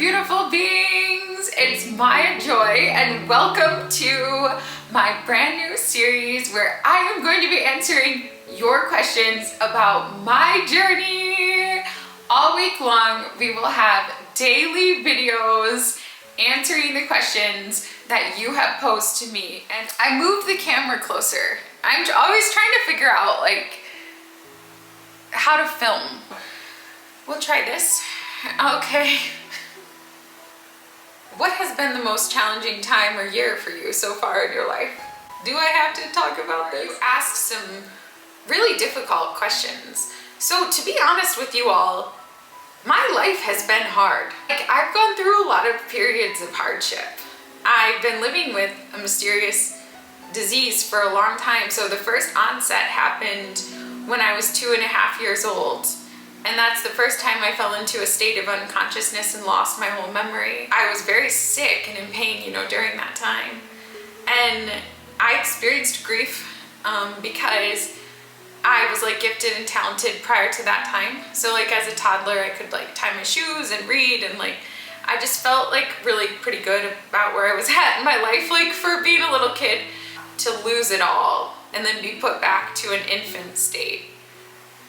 beautiful beings. It's Maya Joy and welcome to my brand new series where I am going to be answering your questions about my journey. All week long we will have daily videos answering the questions that you have posed to me. And I moved the camera closer. I'm always trying to figure out like how to film. We'll try this. Okay. What has been the most challenging time or year for you so far in your life? Do I have to talk about this? You asked some really difficult questions. So to be honest with you all, my life has been hard. Like, I've gone through a lot of periods of hardship. I've been living with a mysterious disease for a long time. So the first onset happened when I was 2.5 years old. And that's the first time I fell into a state of unconsciousness and lost my whole memory. I was very sick and in pain, during that time. And I experienced grief because I was like gifted and talented prior to that time. So like as a toddler, I could like tie my shoes and read, and like I just felt like really pretty good about where I was at in my life, like for being a little kid, to lose it all and then be put back to an infant state.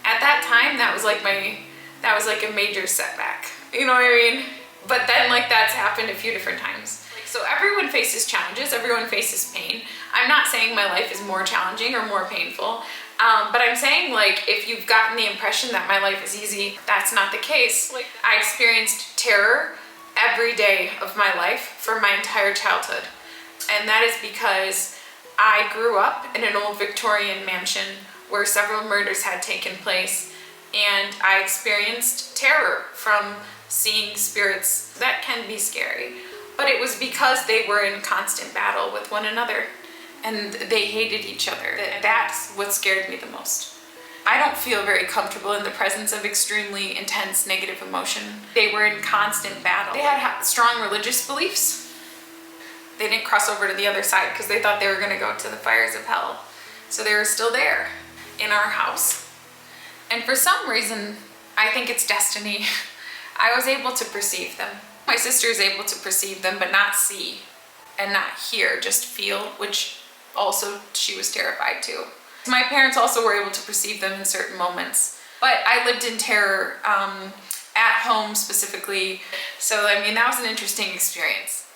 At that time, that was like a major setback. You know what I mean? But then like that's happened a few different times. So everyone faces challenges, everyone faces pain. I'm not saying my life is more challenging or more painful, but I'm saying like if you've gotten the impression that my life is easy, that's not the case. Like, I experienced terror every day of my life for my entire childhood. And that is because I grew up in an old Victorian mansion where several murders had taken place, and I experienced terror from seeing spirits that can be scary. But it was because they were in constant battle with one another and they hated each other. That's what scared me the most. I don't feel very comfortable in the presence of extremely intense negative emotion. They were in constant battle. They had strong religious beliefs. They didn't cross over to the other side because they thought they were going to go to the fires of hell. So they were still there in our house. And for some reason, I think it's destiny, I was able to perceive them. My sister is able to perceive them, but not see and not hear, just feel, which also she was terrified too. My parents also were able to perceive them in certain moments. But I lived in terror at home specifically. So I mean, that was an interesting experience.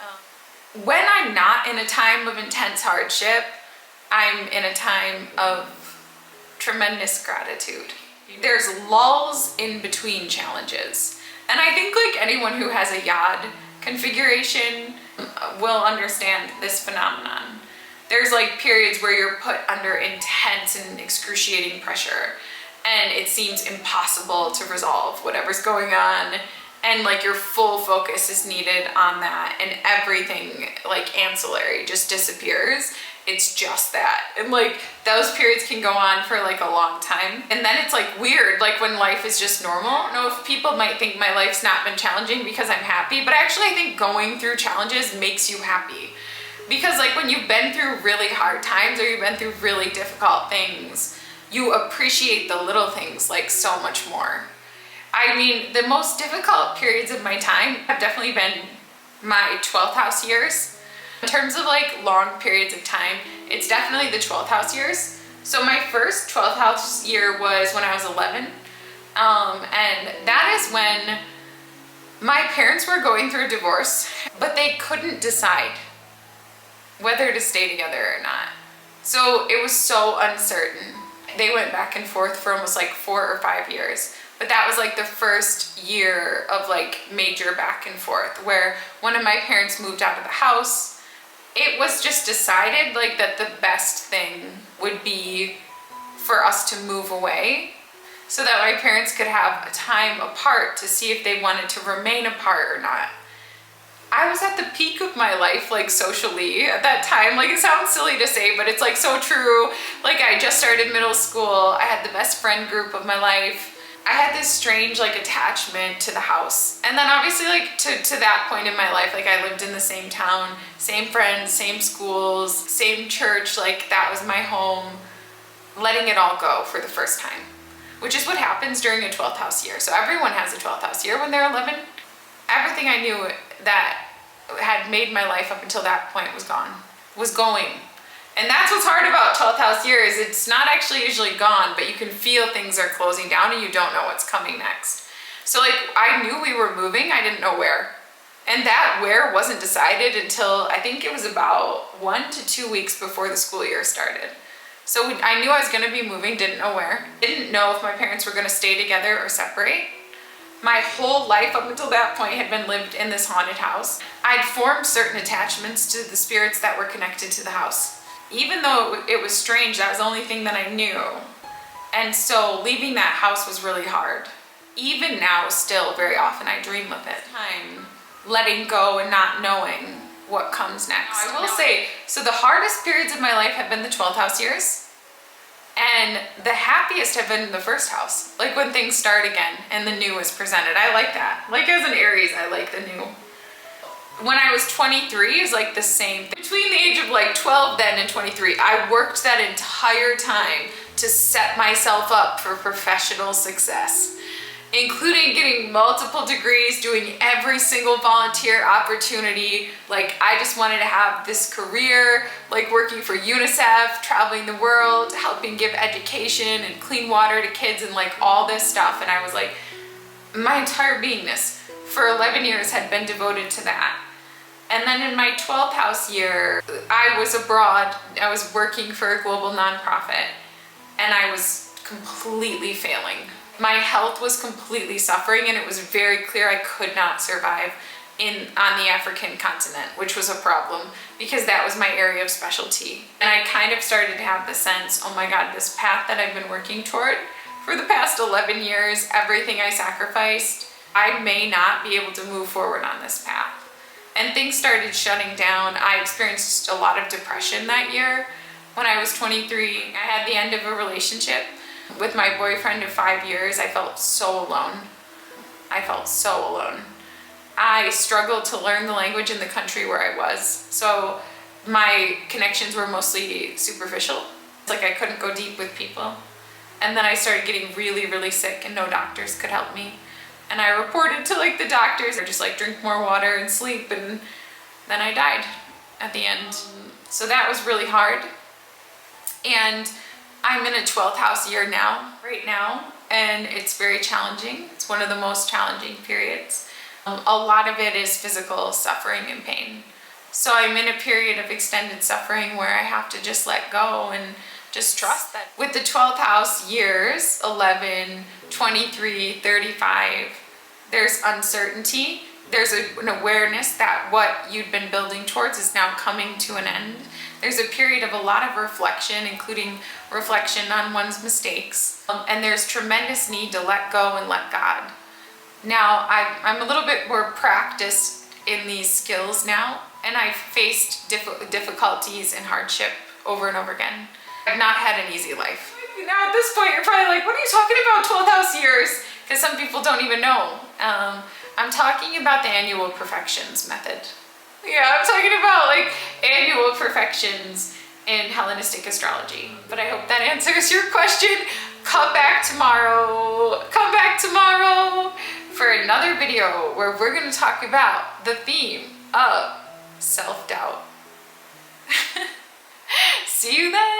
When I'm not in a time of intense hardship, I'm in a time of tremendous gratitude. There's lulls in between challenges. And I think like anyone who has a YOD configuration will understand this phenomenon. There's like periods where you're put under intense and excruciating pressure and it seems impossible to resolve whatever's going on, and like your full focus is needed on that, and everything like ancillary just disappears. It's just that. And like those periods can go on for like a long time. And then it's like weird, like when life is just normal. I don't know if people might think my life's not been challenging because I'm happy, but actually I think going through challenges makes you happy. Because like when you've been through really hard times or you've been through really difficult things, you appreciate the little things like so much more. I mean, the most difficult periods of my time have definitely been my 12th house years. In terms of like long periods of time, it's definitely the 12th house years. So my first 12th house year was when I was 11. And that is when my parents were going through a divorce, but they couldn't decide whether to stay together or not. So it was so uncertain. They went back and forth for almost like 4 or 5 years. But that was like the first year of like major back and forth where one of my parents moved out of the house. It was just decided like that the best thing would be for us to move away so that my parents could have a time apart to see if they wanted to remain apart or not. I was at the peak of my life, like socially at that time. Like it sounds silly to say, but it's like so true. Like I just started middle school. I had the best friend group of my life. I had this strange like attachment to the house. And then obviously like to that point in my life, like I lived in the same town, same friends, same schools, same church, like that was my home. Letting it all go for the first time, which is what happens during a 12th house year. So everyone has a 12th house year when they're 11. Everything I knew that had made my life up until that point was going. And that's what's hard about 12th house year, is it's not actually usually gone, but you can feel things are closing down and you don't know what's coming next. So like, I knew we were moving, I didn't know where. And that where wasn't decided until I think it was about 1 to 2 weeks before the school year started. So I knew I was gonna be moving, didn't know where. Didn't know if my parents were gonna stay together or separate. My whole life up until that point had been lived in this haunted house. I'd formed certain attachments to the spirits that were connected to the house. Even though it was strange, that was the only thing that I knew. And so leaving that house was really hard. Even now, still, very often I dream of it. Letting go and not knowing what comes next. I will say, so the hardest periods of my life have been the 12th house years. And the happiest have been the first house. Like when things start again and the new is presented. I like that. Like as an Aries, I like the new. When I was 23 is like the same thing. Between the age of like 12 then and 23, I worked that entire time to set myself up for professional success, including getting multiple degrees, doing every single volunteer opportunity. Like I just wanted to have this career, like working for UNICEF, traveling the world, helping give education and clean water to kids and like all this stuff. And I was like, my entire beingness for 11 years had been devoted to that. And then in my 12th house year, I was abroad. I was working for a global nonprofit and I was completely failing. My health was completely suffering and it was very clear I could not survive on the African continent, which was a problem because that was my area of specialty. And I kind of started to have the sense, oh my God, this path that I've been working toward for the past 11 years, everything I sacrificed, I may not be able to move forward on this path. And things started shutting down. I experienced a lot of depression that year. When I was 23, I had the end of a relationship with my boyfriend of 5 years. I felt so alone. I felt so alone. I struggled to learn the language in the country where I was. So my connections were mostly superficial. It's like I couldn't go deep with people. And then I started getting really, really sick and no doctors could help me. And I reported to like the doctors, or just like drink more water and sleep, and then I died at the end. So that was really hard. And I'm in a 12th house year now, right now, and it's very challenging. It's one of the most challenging periods. A lot of it is physical suffering and pain. So I'm in a period of extended suffering where I have to just let go and just trust that. With the 12th house years, 11, 23, 35, there's uncertainty. There's an awareness that what you'd been building towards is now coming to an end. There's a period of a lot of reflection, including reflection on one's mistakes. And there's tremendous need to let go and let God. Now, I'm a little bit more practiced in these skills now, and I've faced difficulties and hardship over and over again. I've not had an easy life. Now at this point, you're probably like, what are you talking about 12th house years? Because some people don't even know. I'm talking about the annual Profections method. Yeah, I'm talking about like annual Profections in Hellenistic astrology. But I hope that answers your question. Come back tomorrow for another video where we're going to talk about the theme of self-doubt. See you then.